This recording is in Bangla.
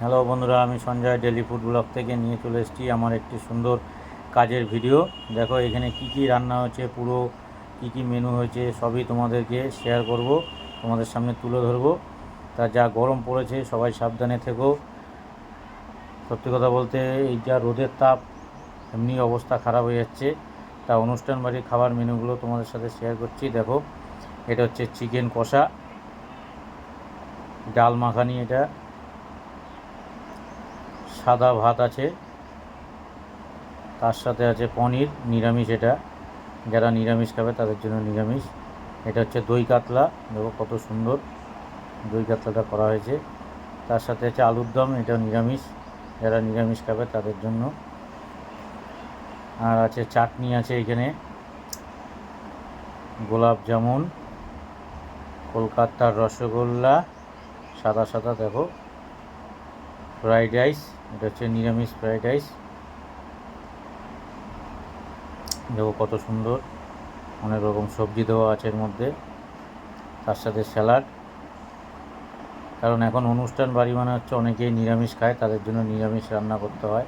হ্যালো বন্ধুরা, আমি সঞ্জয় ডেলি ফুড ব্লগ থেকে নিয়ে চলে এসেছি আমার একটি সুন্দর কাজের ভিডিও। দেখো এখানে কি কি রান্না হয়েছে, পুরো কি কি মেনু হয়েছে সবই তোমাদেরকে শেয়ার করব, তোমাদের সামনে তুলে ধরবো। তা যা গরম পড়েছে সবাই সাবধানে থেকো। সত্যি কথা বলতে এই যা রোদের তাপ, এমনি অবস্থা খারাপ হয়ে যাচ্ছে। তা অনুষ্ঠান বাড়ির খাবার মেনুগুলো তোমাদের সাথে শেয়ার করছি। দেখো এটা হচ্ছে চিকেন কষা, ডাল মাখানি, এটা সাদা ভাত আছে, তার সাথে আছে পনির নিরামিষ, এটা যারা নিরামিষ খাবে তাদের জন্য নিরামিষ। এটা হচ্ছে দই কাতলা, দেখো কত সুন্দর দই কাতলাটা করা হয়েছে। তার সাথে আছে আলুর দম, এটা নিরামিষ, যারা নিরামিষ খাবে তাদের জন্য। আর আছে চাটনি, আছে এখানে গোলাপ জামুন, কলকাতার রসগোল্লা, সাদা সাদা, দেখো ফ্রাইড রাইস, এটা হচ্ছে নিরামিষ ফ্রাইড রাইস, দেখো কত সুন্দর, অনেক রকম সবজি দেওয়া আছে এর মধ্যে, তার সাথে স্যালাড। কারণ এখন অনুষ্ঠান বাড়ি মানে হচ্ছে অনেকেই নিরামিষ খায়, তাদের জন্য নিরামিষ রান্না করতে হয়।